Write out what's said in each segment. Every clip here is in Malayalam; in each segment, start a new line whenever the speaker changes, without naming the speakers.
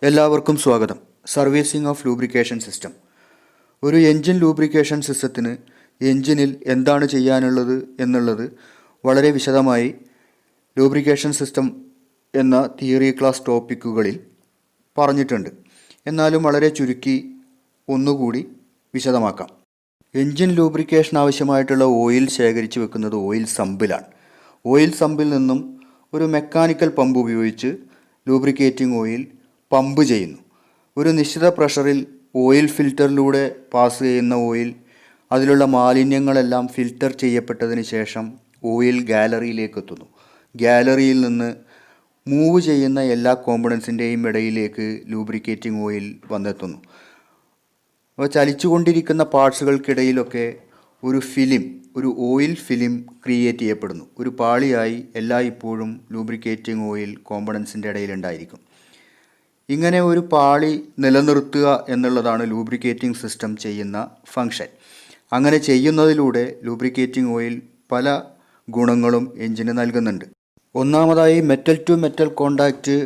എല്ലാവർക്കും സ്വാഗതം. Servicing of lubrication system. ഒരു എൻജിൻ ലൂബ്രിക്കേഷൻ സിസ്റ്റത്തിന് എൻജിനിൽ എന്താണ് ചെയ്യാനുള്ളത് എന്നുള്ളത് വളരെ വിശദമായി ലൂബ്രിക്കേഷൻ സിസ്റ്റം എന്ന തിയറി ക്ലാസ് ടോപ്പിക്കുകളിൽ പറഞ്ഞിട്ടുണ്ട്. എന്നാലും വളരെ ചുരുക്കി ഒന്നുകൂടി വിശദമാക്കാം. എൻജിൻ ലൂബ്രിക്കേഷൻ ആവശ്യമായിട്ടുള്ള ഓയിൽ ശേഖരിച്ച് വെക്കുന്നത് ഓയിൽ സമ്പിലാണ്. ഓയിൽ സമ്പിൽ നിന്നും ഒരു മെക്കാനിക്കൽ പമ്പ് ഉപയോഗിച്ച് ലൂബ്രിക്കേറ്റിംഗ് ഓയിൽ പമ്പ് ചെയ്യുന്നു. ഒരു നിശ്ചിത പ്രഷറിൽ ഓയിൽ ഫിൽറ്ററിലൂടെ പാസ് ചെയ്യുന്ന ഓയിൽ അതിലുള്ള മാലിന്യങ്ങളെല്ലാം ഫിൽറ്റർ ചെയ്യപ്പെട്ടതിന് ശേഷം ഓയിൽ ഗാലറിയിലേക്ക് എത്തുന്നു. ഗാലറിയിൽ നിന്ന് മൂവ് ചെയ്യുന്ന എല്ലാ കോമ്പണൻസിൻ്റെയും ഇടയിലേക്ക് ലൂബ്രിക്കേറ്റിംഗ് ഓയിൽ വന്നെത്തുന്നു. അപ്പോൾ ചലിച്ചുകൊണ്ടിരിക്കുന്ന പാർട്സുകൾക്കിടയിലൊക്കെ ഒരു ഓയിൽ ഫിലിം ക്രിയേറ്റ് ചെയ്യപ്പെടുന്നു. ഒരു പാളിയായി എല്ലായ്പ്പോഴും ലൂബ്രിക്കേറ്റിംഗ് ഓയിൽ കോമ്പണൻസിൻ്റെ ഇടയിലുണ്ടായിരിക്കും. ഇങ്ങനെ ഒരു പാളി നിലനിർത്തുക എന്നുള്ളതാണ് ലൂബ്രിക്കേറ്റിംഗ് സിസ്റ്റം ചെയ്യുന്ന ഫങ്ഷൻ. അങ്ങനെ ചെയ്യുന്നതിലൂടെ ലൂബ്രിക്കേറ്റിംഗ് ഓയിൽ പല ഗുണങ്ങളും എഞ്ചിന് നൽകുന്നുണ്ട്. ഒന്നാമതായി മെറ്റൽ ടു മെറ്റൽ കോണ്ടാക്റ്റ്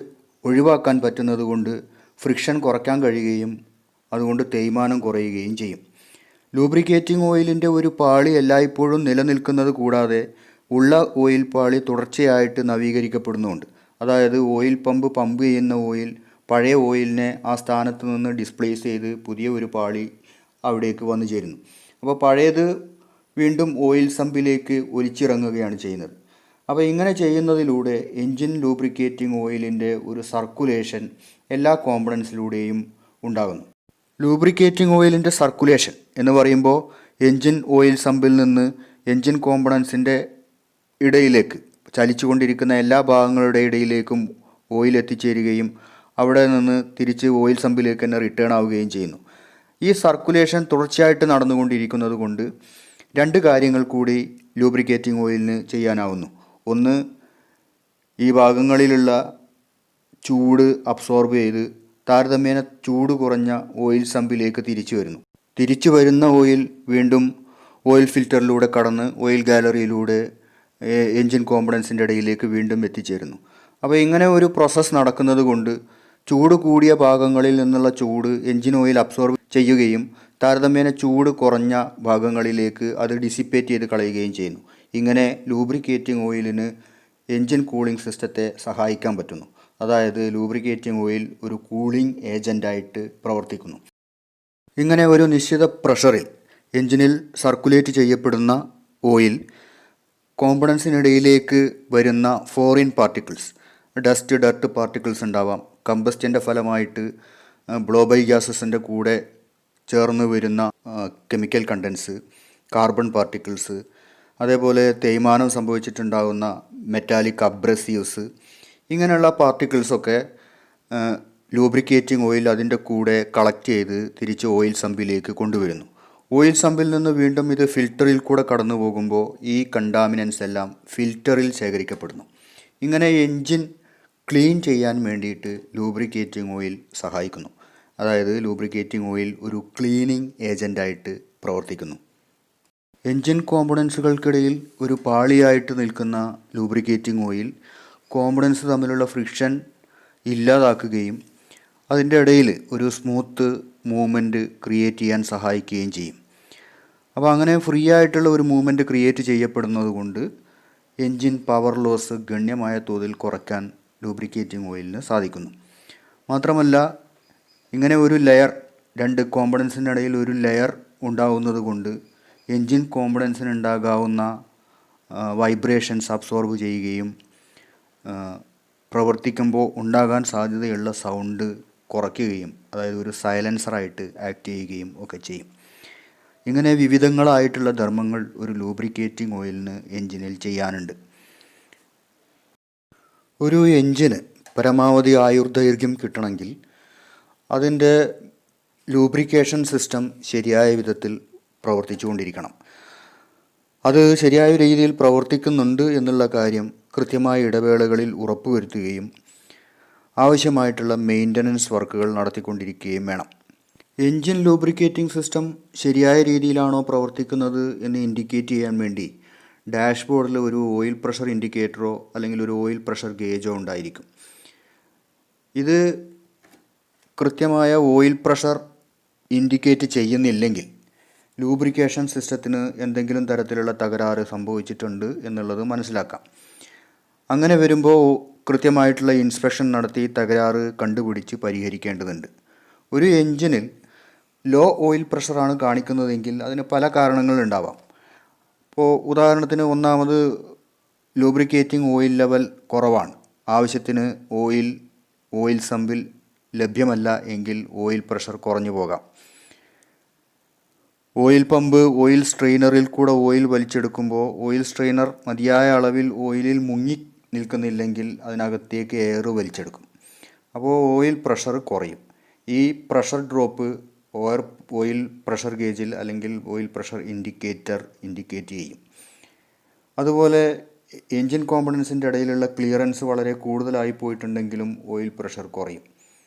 ഒഴിവാക്കാൻ പറ്റുന്നത് കൊണ്ട് ഫ്രിക്ഷൻ കുറയ്ക്കാൻ കഴിയുകയും അതുകൊണ്ട് തേയ്മാനം കുറയുകയും ചെയ്യും. ലൂബ്രിക്കേറ്റിംഗ് ഓയിലിൻ്റെ ഒരു പാളി എല്ലായ്പ്പോഴും നിലനിൽക്കുന്നത് കൂടാതെ ഉള്ള ഓയിൽ പാളി തുടർച്ചയായിട്ട് നവീകരിക്കപ്പെടുന്നുമുണ്ട്. അതായത് ഓയിൽ പമ്പ് ചെയ്യുന്ന ഓയിൽ പഴയ ഓയിലിനെ ആ സ്ഥാനത്ത് നിന്ന് ഡിസ്പ്ലേസ് ചെയ്ത് പുതിയ ഒരു പാളി അവിടേക്ക് വന്നു ചേരുന്നു. അപ്പോൾ പഴയത് വീണ്ടും ഓയിൽ സമ്പിലേക്ക് ഒലിച്ചിറങ്ങുകയാണ് ചെയ്യുന്നത്. അപ്പോൾ ഇങ്ങനെ ചെയ്യുന്നതിലൂടെ എൻജിൻ ലൂബ്രിക്കേറ്റിംഗ് ഓയിലിൻ്റെ ഒരു സർക്കുലേഷൻ എല്ലാ കോമ്പണൻസിലൂടെയും ഉണ്ടാകുന്നു. ലൂബ്രിക്കേറ്റിംഗ് ഓയിലിൻ്റെ സർക്കുലേഷൻ എന്ന് പറയുമ്പോൾ എൻജിൻ ഓയിൽ സമ്പിൽ നിന്ന് എൻജിൻ കോമ്പണൻസിൻ്റെ ഇടയിലേക്ക് ചലിച്ചുകൊണ്ടിരിക്കുന്ന എല്ലാ ഭാഗങ്ങളുടെ ഇടയിലേക്കും ഓയിൽ എത്തിച്ചേരുകയും അവിടെ നിന്ന് തിരിച്ച് ഓയിൽ സമ്പിലേക്ക് തന്നെ റിട്ടേൺ ആവുകയും ചെയ്യുന്നു. ഈ സർക്കുലേഷൻ തുടർച്ചയായിട്ട് നടന്നുകൊണ്ടിരിക്കുന്നത് കൊണ്ട് രണ്ട് കാര്യങ്ങൾ കൂടി ലൂബ്രിക്കേറ്റിംഗ് ഓയിലിന് ചെയ്യാനാവുന്നു. ഒന്ന്, ഈ ഭാഗങ്ങളിലുള്ള ചൂട് അബ്സോർബ് ചെയ്ത് താരതമ്യേന ചൂട് കുറഞ്ഞ ഓയിൽ സമ്പിലേക്ക് തിരിച്ചു വരുന്ന ഓയിൽ വീണ്ടും ഓയിൽ ഫിൽറ്ററിലൂടെ കടന്ന് ഓയിൽ ഗാലറിയിലൂടെ എൻജിൻ കോമ്പണൻസിൻ്റെ ഇടയിലേക്ക് വീണ്ടും എത്തിച്ചേരുന്നു. അപ്പോൾ ഇങ്ങനെ ഒരു പ്രോസസ്സ് നടക്കുന്നത് കൊണ്ട് ചൂട് കൂടിയ ഭാഗങ്ങളിൽ നിന്നുള്ള ചൂട് എൻജിൻ ഓയിൽ അബ്സോർബ് ചെയ്യുകയും താരതമ്യേന ചൂട് കുറഞ്ഞ ഭാഗങ്ങളിലേക്ക് അത് ഡിസിപ്പേറ്റ് ചെയ്ത് കളയുകയും ചെയ്യുന്നു. ഇങ്ങനെ ലൂബ്രിക്കേറ്റിംഗ് ഓയിലിന് എൻജിൻ കൂളിംഗ് സിസ്റ്റത്തെ സഹായിക്കാൻ പറ്റുന്നു. അതായത് ലൂബ്രിക്കേറ്റിംഗ് ഓയിൽ ഒരു കൂളിംഗ് ഏജൻ്റായിട്ട് പ്രവർത്തിക്കുന്നു. ഇങ്ങനെ ഒരു നിശ്ചിത പ്രഷറിൽ എൻജിനിൽ സർക്കുലേറ്റ് ചെയ്യപ്പെടുന്ന ഓയിൽ കോമ്പണൻസിനിടയിലേക്ക് വരുന്ന ഫോറിൻ പാർട്ടിക്കിൾസ്, ഡർട്ട് പാർട്ടിക്കിൾസ് ഉണ്ടാവാം. കമ്പസ്റ്റൻ്റെ ഫലമായിട്ട് ബ്ലോബൈ ഗ്യാസസിൻ്റെ കൂടെ ചേർന്ന് വരുന്ന കെമിക്കൽ കണ്ടൻസ്, കാർബൺ പാർട്ടിക്കിൾസ്, അതേപോലെ തേയ്മാനം സംഭവിച്ചിട്ടുണ്ടാകുന്ന മെറ്റാലിക് അബ്രസീവ്സ്, ഇങ്ങനെയുള്ള പാർട്ടിക്കിൾസൊക്കെ ലൂബ്രിക്കേറ്റിംഗ് ഓയിൽ അതിൻ്റെ കൂടെ കളക്ട് ചെയ്ത് തിരിച്ച് ഓയിൽ സമ്പിലേക്ക് കൊണ്ടുവരുന്നു. ഓയിൽ സമ്പിൽ നിന്ന് വീണ്ടും ഇത് ഫിൽറ്ററിൽ കൂടെ കടന്നു പോകുമ്പോൾ ഈ കണ്ടാമിനൻസ് എല്ലാം ഫിൽറ്ററിൽ ശേഖരിക്കപ്പെടുന്നു. ഇങ്ങനെ എൻജിൻ ക്ലീൻ ചെയ്യാൻ വേണ്ടിയിട്ട് ലൂബ്രിക്കേറ്റിംഗ് ഓയിൽ സഹായിക്കുന്നു. അതായത് ലൂബ്രിക്കേറ്റിംഗ് ഓയിൽ ഒരു ക്ലീനിങ് ഏജൻ്റായിട്ട് പ്രവർത്തിക്കുന്നു. എൻജിൻ കോമ്പണൻസുകൾക്കിടയിൽ ഒരു പാളിയായിട്ട് നിൽക്കുന്ന ലൂബ്രിക്കേറ്റിംഗ് ഓയിൽ കോമ്പണൻസ് തമ്മിലുള്ള ഫ്രിക്ഷൻ ഇല്ലാതാക്കുകയും അതിൻ്റെ ഇടയിൽ ഒരു സ്മൂത്ത് മൂവ്മെൻറ്റ് ക്രിയേറ്റ് ചെയ്യാൻ സഹായിക്കുകയും ചെയ്യും. അപ്പോൾ അങ്ങനെ ഫ്രീ ആയിട്ടുള്ള ഒരു മൂവ്മെൻറ്റ് ക്രിയേറ്റ് ചെയ്യപ്പെടുന്നത് കൊണ്ട് എൻജിൻ പവർ ലോസ് ഗണ്യമായ തോതിൽ കുറയ്ക്കാൻ ലൂബ്രിക്കേറ്റിംഗ് ഓയിലിന് സാധിക്കുന്നു. മാത്രമല്ല ഇങ്ങനെ ഒരു ലെയർ, രണ്ട് കോമ്പണൻസിനിടയിൽ ഒരു ലെയർ ഉണ്ടാകുന്നത് കൊണ്ട് എൻജിൻ കോമ്പണൻസിന് ഉണ്ടാകാവുന്ന വൈബ്രേഷൻസ് അബ്സോർബ് ചെയ്യുകയും പ്രവർത്തിക്കുമ്പോൾ ഉണ്ടാകാൻ സാധ്യതയുള്ള സൗണ്ട് കുറയ്ക്കുകയും, അതായത് ഒരു സൈലൻസറായിട്ട് ആക്ട് ചെയ്യുകയും ഒക്കെ ചെയ്യും. ഇങ്ങനെ വിവിധങ്ങളായിട്ടുള്ള ധർമ്മങ്ങൾ ഒരു ലൂബ്രിക്കേറ്റിംഗ് ഓയിലിന് എൻജിനിൽ ചെയ്യാനുണ്ട്. ഒരു എൻജിന് പരമാവധി ആയുർദൈർഘ്യം കിട്ടണമെങ്കിൽ അതിൻ്റെ ലൂബ്രിക്കേഷൻ സിസ്റ്റം ശരിയായ വിധത്തിൽ പ്രവർത്തിച്ചുകൊണ്ടിരിക്കണം. അത് ശരിയായ രീതിയിൽ പ്രവർത്തിക്കുന്നുണ്ട് എന്നുള്ള കാര്യം കൃത്യമായ ഇടവേളകളിൽ ഉറപ്പുവരുത്തുകയും ആവശ്യമായിട്ടുള്ള മെയിൻ്റനൻസ് വർക്കുകൾ നടത്തിക്കൊണ്ടിരിക്കുകയും വേണം. എൻജിൻ ലൂബ്രിക്കേറ്റിംഗ് സിസ്റ്റം ശരിയായ രീതിയിലാണോ പ്രവർത്തിക്കുന്നത് എന്ന് ഇൻഡിക്കേറ്റ് ചെയ്യാൻ വേണ്ടി ഡാഷ്ബോർഡിൽ ഒരു ഓയിൽ പ്രഷർ ഇൻഡിക്കേറ്ററോ അല്ലെങ്കിൽ ഒരു ഓയിൽ പ്രഷർ ഗേജോ ഉണ്ടായിരിക്കും. ഇത് കൃത്യമായ ഓയിൽ പ്രഷർ ഇൻഡിക്കേറ്റ് ചെയ്യുന്നില്ലെങ്കിൽ ലൂബ്രിക്കേഷൻ സിസ്റ്റത്തിന് എന്തെങ്കിലും തരത്തിലുള്ള തകരാറ് സംഭവിച്ചിട്ടുണ്ട് എന്നുള്ളത് മനസ്സിലാക്കാം. അങ്ങനെ വരുമ്പോൾ കൃത്യമായിട്ടുള്ള ഇൻസ്പെക്ഷൻ നടത്തി തകരാറ് കണ്ടുപിടിച്ച് പരിഹരിക്കേണ്ടതുണ്ട്. ഒരു എൻജിനിൽ ലോ ഓയിൽ പ്രഷറാണ് കാണിക്കുന്നതെങ്കിൽ അതിന് പല കാരണങ്ങളുണ്ടാവാം. ഇപ്പോൾ ഉദാഹരണത്തിന് ഒന്നാമത് ലൂബ്രിക്കേറ്റിംഗ് ഓയിൽ ലെവൽ കുറവാണ്. ആവശ്യത്തിന് ഓയിൽ സമ്പിൽ ലഭ്യമല്ല എങ്കിൽ ഓയിൽ പ്രഷർ കുറഞ്ഞു പോകാം. ഓയിൽ പമ്പ് ഓയിൽ സ്ട്രെയിനറിൽ കൂടെ ഓയിൽ വലിച്ചെടുക്കുമ്പോൾ ഓയിൽ സ്ട്രെയിനർ മതിയായ അളവിൽ ഓയിലിൽ മുങ്ങി നിൽക്കുന്നില്ലെങ്കിൽ അതിനകത്തേക്ക് എയർ വലിച്ചെടുക്കും. അപ്പോൾ ഓയിൽ പ്രഷർ കുറയും. ഈ പ്രഷർ ഡ്രോപ്പ് ഓയിൽ പ്രഷർ ഗേജിൽ അല്ലെങ്കിൽ ഓയിൽ പ്രഷർ ഇൻഡിക്കേറ്റ് ചെയ്യും. അതുപോലെ എൻജിൻ കോമ്പണൻസിൻ്റെ ഇടയിലുള്ള ക്ലിയറൻസ് വളരെ കൂടുതലായി പോയിട്ടുണ്ടെങ്കിലും ഓയിൽ പ്രഷർ കുറയും.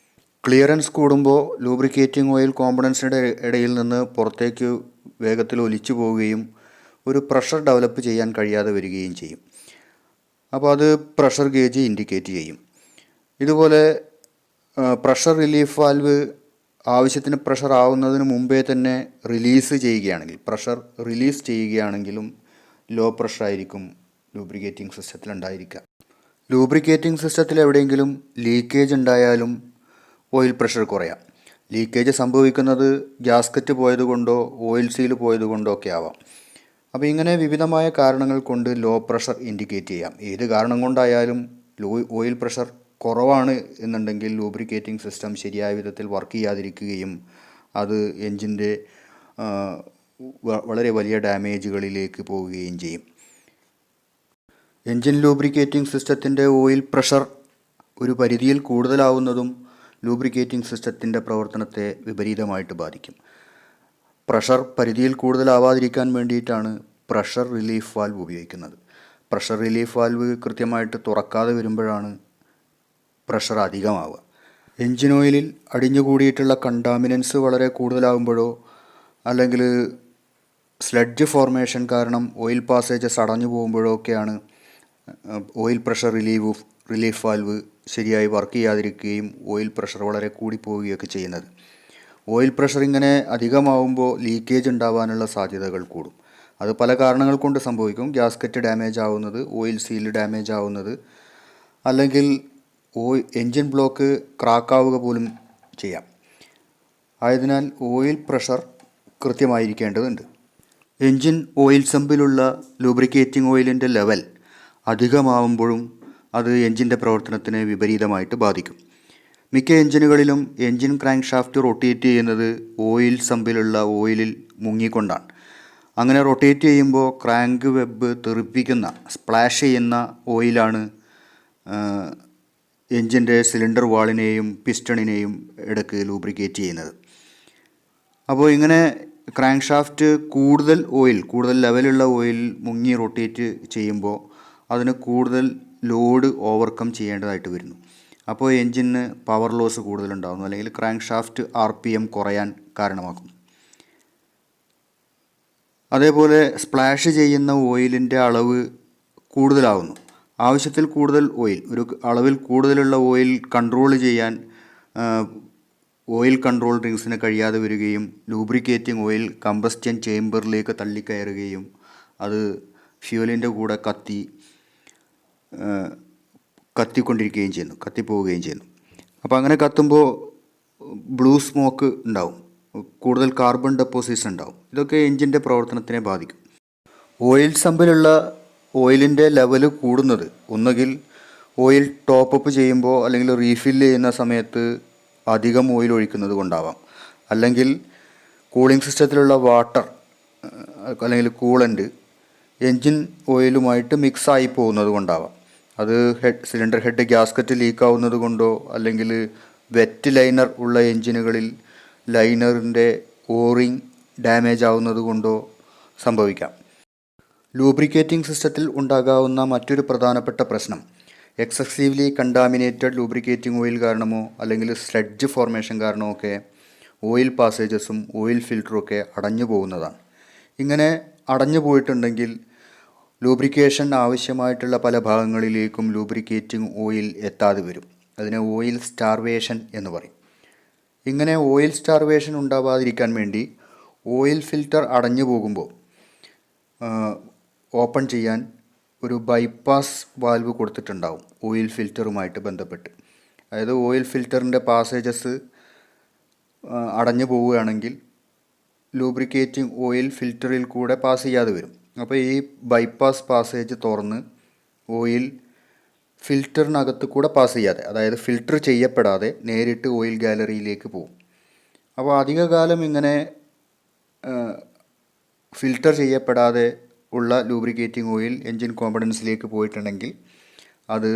ക്ലിയറൻസ് കൂടുമ്പോൾ ലൂബ്രിക്കേറ്റിംഗ് ഓയിൽ കോമ്പണൻസിൻ്റെ ഇടയിൽ നിന്ന് പുറത്തേക്ക് വേഗത്തിൽ ഒലിച്ചു പോവുകയും ഒരു പ്രഷർ ഡെവലപ്പ് ചെയ്യാൻ കഴിയാതെ വരികയും ചെയ്യും. അപ്പോൾ അത് പ്രഷർ ഗേജ് ഇൻഡിക്കേറ്റ് ചെയ്യും. ഇതുപോലെ പ്രഷർ റിലീഫ് വാൽവ് ആവശ്യത്തിന് പ്രഷർ ആവുന്നതിന് മുമ്പേ തന്നെ പ്രഷർ റിലീസ് ചെയ്യുകയാണെങ്കിലും ലോ പ്രഷർ ആയിരിക്കും ലൂബ്രിക്കേറ്റിംഗ് സിസ്റ്റത്തിൽ ഉണ്ടായിരിക്കുക. ലൂബ്രിക്കേറ്റിംഗ് സിസ്റ്റത്തിൽ എവിടെയെങ്കിലും ലീക്കേജ് ഉണ്ടായാലും ഓയിൽ പ്രഷർ കുറയാം. ലീക്കേജ് സംഭവിക്കുന്നത് ഗ്യാസ്കറ്റ് പോയതുകൊണ്ടോ ഓയിൽ സീൽ പോയതുകൊണ്ടോ ഒക്കെ ആവാം. അപ്പോൾ ഇങ്ങനെ വിവിധമായ കാരണങ്ങൾ കൊണ്ട് ലോ പ്രഷർ ഇൻഡിക്കേറ്റ് ചെയ്യാം. ഏത് കാരണം കൊണ്ടായാലും ഓയിൽ പ്രഷർ കുറവാണ് എന്നുണ്ടെങ്കിൽ ലൂബ്രിക്കേറ്റിംഗ് സിസ്റ്റം ശരിയായ വിധത്തിൽ വർക്ക് ചെയ്യാതിരിക്കുകയും അത് എൻജിൻ്റെ വളരെ വലിയ ഡാമേജുകളിലേക്ക് പോവുകയും ചെയ്യും. എൻജിൻ ലൂബ്രിക്കേറ്റിംഗ് സിസ്റ്റത്തിൻ്റെ ഓയിൽ പ്രഷർ ഒരു പരിധിയിൽ കൂടുതലാവുന്നതും ലൂബ്രിക്കേറ്റിംഗ് സിസ്റ്റത്തിൻ്റെ പ്രവർത്തനത്തെ വിപരീതമായിട്ട് ബാധിക്കും. പ്രഷർ പരിധിയിൽ കൂടുതലാവാതിരിക്കാൻ വേണ്ടിയിട്ടാണ് പ്രഷർ റിലീഫ് വാൽവ് ഉപയോഗിക്കുന്നത്. പ്രഷർ റിലീഫ് വാൽവ് കൃത്യമായിട്ട് തുറക്കാതെ വരുമ്പോഴാണ് പ്രഷർ അധികമാവുക. എൻജിൻ ഓയിലിൽ അടിഞ്ഞുകൂടിയിട്ടുള്ള കണ്ടാമിനൻസ് വളരെ കൂടുതലാകുമ്പോഴോ അല്ലെങ്കിൽ സ്ലഡ്ജ് ഫോർമേഷൻ കാരണം ഓയിൽ പാസേജസ് അടഞ്ഞു പോകുമ്പോഴോ ഒക്കെയാണ് ഓയിൽ പ്രഷർ റിലീഫ് വാൽവ് ശരിയായി വർക്ക് ചെയ്യാതിരിക്കുകയും ഓയിൽ പ്രഷർ വളരെ കൂടിപ്പോവുകയൊക്കെ ചെയ്യുന്നത്. ഓയിൽ പ്രഷർ ഇങ്ങനെ അധികമാവുമ്പോൾ ലീക്കേജ് ഉണ്ടാവാനുള്ള സാധ്യതകൾ കൂടും. അത് പല കാരണങ്ങൾ കൊണ്ട് സംഭവിക്കും. ഗ്യാസ്കറ്റ് ഡാമേജ് ആവുന്നത്, ഓയിൽ സീൽ ഡാമേജ് ആവുന്നത്, അല്ലെങ്കിൽ എൻജിൻ ബ്ലോക്ക് ക്രാക്കാവുക പോലും ചെയ്യാം. ആയതിനാൽ ഓയിൽ പ്രഷർ കൃത്യമായിരിക്കേണ്ടതുണ്ട്. എൻജിൻ ഓയിൽ സമ്പിലുള്ള ലൂബ്രിക്കേറ്റിംഗ് ഓയിലിൻ്റെ ലെവൽ അധികമാവുമ്പോഴും അത് എൻജിൻ്റെ പ്രവർത്തനത്തിന് വിപരീതമായിട്ട് ബാധിക്കും. മിക്ക എൻജിനുകളിലും എൻജിൻ ക്രാങ്ക് ഷാഫ്റ്റ് റൊട്ടേറ്റ് ചെയ്യുന്നത് ഓയിൽ സമ്പിലുള്ള ഓയിലിൽ മുങ്ങിക്കൊണ്ടാണ്. അങ്ങനെ റൊട്ടേറ്റ് ചെയ്യുമ്പോൾ ക്രാങ്ക് വെബ് തെറിപ്പിക്കുന്ന സ്പ്ലാഷ് ചെയ്യുന്ന ഓയിലാണ് എൻജിൻ്റെ സിലിണ്ടർ വാളിനെയും പിസ്റ്റണിനെയും ഇടയ്ക്ക് ലൂബ്രിക്കേറ്റ് ചെയ്യുന്നത്. അപ്പോൾ ഇങ്ങനെ ക്രാങ്ക് ഷാഫ്റ്റ് കൂടുതൽ ലെവലുള്ള ഓയിൽ മുങ്ങി റൊട്ടേറ്റ് ചെയ്യുമ്പോൾ അതിന് കൂടുതൽ ലോഡ് ഓവർകം ചെയ്യേണ്ടതായിട്ട് വരുന്നു. അപ്പോൾ എൻജിന് പവർ ലോസ് കൂടുതലുണ്ടാകുന്നു, അല്ലെങ്കിൽ ക്രാങ്ക് ഷാഫ്റ്റ് RPM കുറയാൻ കാരണമാക്കും. അതേപോലെ സ്പ്ലാഷ് ചെയ്യുന്ന ഓയിലിൻ്റെ അളവ് കൂടുതലാവുന്നു. ആവശ്യത്തിൽ കൂടുതൽ ഒരു അളവിൽ കൂടുതലുള്ള ഓയിൽ കൺട്രോൾ ചെയ്യാൻ ഓയിൽ കൺട്രോൾ റിങ്സിന് കഴിയാതെ വരികയും ലൂബ്രിക്കേറ്റിംഗ് ഓയിൽ കമ്പസ്റ്റൻ ചേമ്പറിലേക്ക് തള്ളിക്കയറുകയും അത് ഫ്യൂവലിൻ്റെ കൂടെ കത്തിപ്പോവുകയും ചെയ്യുന്നു. അപ്പോൾ അങ്ങനെ കത്തുമ്പോൾ ബ്ലൂ സ്മോക്ക് ഉണ്ടാവും, കൂടുതൽ കാർബൺ ഡെപ്പോസിറ്റ്സ് ഉണ്ടാവും. ഇതൊക്കെ എൻജിൻ്റെ പ്രവർത്തനത്തിനെ ബാധിക്കും. ഓയിൽ സമ്പിലുള്ള ഓയിലിൻ്റെ ലെവല് കൂടുന്നത് ഒന്നുകിൽ ഓയിൽ ടോപ്പപ്പ് ചെയ്യുമ്പോൾ അല്ലെങ്കിൽ റീഫില്ല് ചെയ്യുന്ന സമയത്ത് അധികം ഓയിൽ ഒഴിക്കുന്നത് കൊണ്ടാവാം, അല്ലെങ്കിൽ കൂളിംഗ് സിസ്റ്റത്തിലുള്ള വാട്ടർ അല്ലെങ്കിൽ കൂളൻ്റ് എൻജിൻ ഓയിലുമായിട്ട് മിക്സായി പോകുന്നത് കൊണ്ടാവാം. അത് സിലിണ്ടർ ഹെഡ് ഗ്യാസ്കറ്റ് ലീക്കാവുന്നത് കൊണ്ടോ അല്ലെങ്കിൽ വെറ്റ് ലൈനർ ഉള്ള എൻജിനുകളിൽ ലൈനറിൻ്റെ ഓറിങ് ഡാമേജ് ആവുന്നത് കൊണ്ടോ സംഭവിക്കാം. ലൂബ്രിക്കേറ്റിംഗ് സിസ്റ്റത്തിൽ ഉണ്ടാകാവുന്ന മറ്റൊരു പ്രധാനപ്പെട്ട പ്രശ്നം എക്സസീവ്ലി കണ്ടാമിനേറ്റഡ് ലൂബ്രിക്കേറ്റിംഗ് ഓയിൽ കാരണമോ അല്ലെങ്കിൽ സ്ലഡ്ജ് ഫോർമേഷൻ കാരണമോ ഒക്കെ ഓയിൽ പാസേജസും ഓയിൽ ഫിൽറ്ററും ഒക്കെ അടഞ്ഞു പോകുന്നതാണ്. ഇങ്ങനെ അടഞ്ഞു പോയിട്ടുണ്ടെങ്കിൽ ലൂബ്രിക്കേഷൻ ആവശ്യമായിട്ടുള്ള പല ഭാഗങ്ങളിലേക്കും ലൂബ്രിക്കേറ്റിംഗ് ഓയിൽ എത്താതെ വരും. അതിനെ ഓയിൽ സ്റ്റാർവേഷൻ എന്ന് പറയും. ഇങ്ങനെ ഓയിൽ സ്റ്റാർവേഷൻ ഉണ്ടാവാതിരിക്കാൻ വേണ്ടി ഓയിൽ ഫിൽറ്റർ അടഞ്ഞു പോകുമ്പോൾ ഓപ്പൺ ചെയ്യാൻ ഒരു ബൈപ്പാസ് വാൽവ് കൊടുത്തിട്ടുണ്ടാവും ഓയിൽ ഫിൽറ്ററുമായിട്ട് ബന്ധപ്പെട്ട്. അതായത് ഓയിൽ ഫിൽറ്ററിൻ്റെ പാസേജസ് അടഞ്ഞു പോവുകയാണെങ്കിൽ ലൂബ്രിക്കേറ്റിംഗ് ഓയിൽ ഫിൽറ്ററിൽ കൂടെ പാസ് ചെയ്യാതെ വരും. അപ്പോൾ ഈ ബൈപ്പാസ് പാസേജ് തുറന്ന് ഓയിൽ ഫിൽറ്ററിനകത്ത് കൂടെ പാസ് ചെയ്യാതെ, അതായത് ഫിൽറ്റർ ചെയ്യപ്പെടാതെ നേരിട്ട് ഓയിൽ ഗാലറിയിലേക്ക് പോകും. അപ്പോൾ അധികകാലം ഇങ്ങനെ ഫിൽറ്റർ ചെയ്യപ്പെടാതെ ഉള്ള ലൂബ്രിക്കേറ്റിംഗ് ഓയിൽ എൻജിൻ കോമ്പണൻസിലേക്ക് പോയിട്ടുണ്ടെങ്കിൽ അത്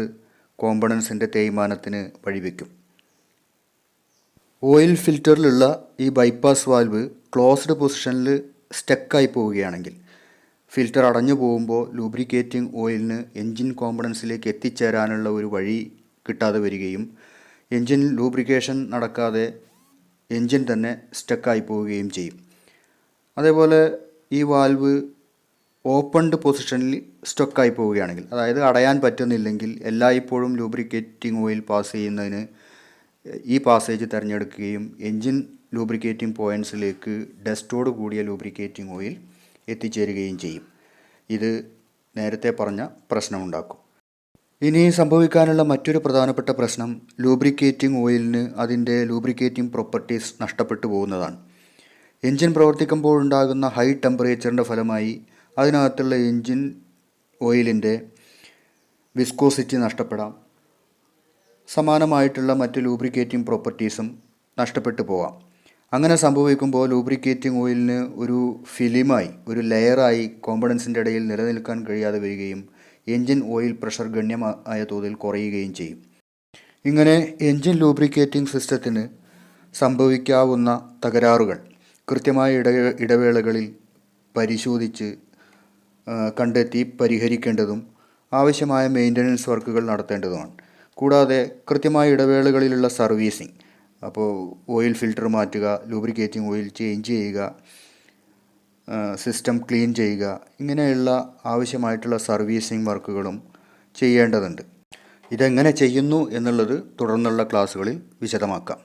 കോമ്പണൻസിൻ്റെ തേയ്മാനത്തിന് വഴിവെക്കും. ഓയിൽ ഫിൽറ്ററിലുള്ള ഈ ബൈപ്പാസ് വാൽവ് ക്ലോസ്ഡ് പൊസിഷനിൽ സ്റ്റക്കായി പോവുകയാണെങ്കിൽ ഫിൽറ്റർ അടഞ്ഞു പോകുമ്പോൾ ലൂബ്രിക്കേറ്റിംഗ് ഓയിലിന് എൻജിൻ കോമ്പണൻസിലേക്ക് എത്തിച്ചേരാനുള്ള ഒരു വഴി കിട്ടാതെ വരികയും എൻജിൻ ലൂബ്രിക്കേഷൻ നടക്കാതെ എൻജിൻ തന്നെ സ്റ്റക്കായി പോവുകയും ചെയ്യും. അതേപോലെ ഈ വാൽവ് ഓപ്പൺഡ് പൊസിഷനിൽ സ്റ്റക്കായി പോവുകയാണെങ്കിൽ, അതായത് അടയാൻ പറ്റുന്നില്ലെങ്കിൽ എല്ലായ്പ്പോഴും ലൂബ്രിക്കേറ്റിംഗ് ഓയിൽ പാസ് ചെയ്യുന്നതിന് ഈ പാസേജ് തിരഞ്ഞെടുക്കുകയും എൻജിൻ ലൂബ്രിക്കേറ്റിംഗ് പോയിൻറ്റ്സിലേക്ക് ഡസ്റ്റോട് കൂടിയ ലൂബ്രിക്കേറ്റിംഗ് ഓയിൽ എത്തിച്ചേരുകയും ചെയ്യും. ഇത് നേരത്തെ പറഞ്ഞ പ്രശ്നമുണ്ടാക്കും. ഇനി സംഭവിക്കാനുള്ള മറ്റൊരു പ്രധാനപ്പെട്ട പ്രശ്നം ലൂബ്രിക്കേറ്റിംഗ് ഓയിലിന് അതിൻ്റെ ലൂബ്രിക്കേറ്റിംഗ് പ്രോപ്പർട്ടീസ് നഷ്ടപ്പെട്ടു പോകുന്നതാണ്. എൻജിൻ പ്രവർത്തിക്കുമ്പോൾ ഉണ്ടാകുന്ന ഹൈ ടെമ്പറേച്ചറിൻ്റെ ഫലമായി അതിനകത്തുള്ള എൻജിൻ ഓയിലിൻ്റെ വിസ്കോസിറ്റി നഷ്ടപ്പെടാം. സമാനമായിട്ടുള്ള മറ്റ് ലൂബ്രിക്കേറ്റിംഗ് പ്രോപ്പർട്ടീസും നഷ്ടപ്പെട്ടു പോകാം. അങ്ങനെ സംഭവിക്കുമ്പോൾ ലൂബ്രിക്കേറ്റിംഗ് ഓയിലിന് ഒരു ഫിലിമായി, ഒരു ലെയറായി കോമ്പണൻസിൻ്റെ ഇടയിൽ നിലനിൽക്കാൻ കഴിയാതെ വരികയും എൻജിൻ ഓയിൽ പ്രഷർ ഗണ്യമായ തോതിൽ കുറയുകയും ചെയ്യും. ഇങ്ങനെ എൻജിൻ ലൂബ്രിക്കേറ്റിംഗ് സിസ്റ്റത്തിന് സംഭവിക്കാവുന്ന തകരാറുകൾ കൃത്യമായ ഇടവേളകളിൽ പരിശോധിച്ച് കണ്ടെത്തി പരിഹരിക്കേണ്ടതും ആവശ്യമായ മെയിൻ്റനൻസ് വർക്കുകൾ നടത്തേണ്ടതുമാണ്. കൂടാതെ കൃത്യമായ ഇടവേളകളിലുള്ള സർവീസിങ്, അപ്പോൾ ഓയിൽ ഫിൽറ്റർ മാറ്റുക, ലൂബ്രിക്കേറ്റിംഗ് ഓയിൽ ചേഞ്ച് ചെയ്യുക, സിസ്റ്റം ക്ലീൻ ചെയ്യുക, ഇങ്ങനെയുള്ള ആവശ്യമായിട്ടുള്ള സർവീസിങ് വർക്കുകളും ചെയ്യേണ്ടതുണ്ട്. ഇതെങ്ങനെ ചെയ്യുന്നു എന്നുള്ളത് തുടർന്നുള്ള ക്ലാസ്സുകളിൽ വിശദമാക്കാം.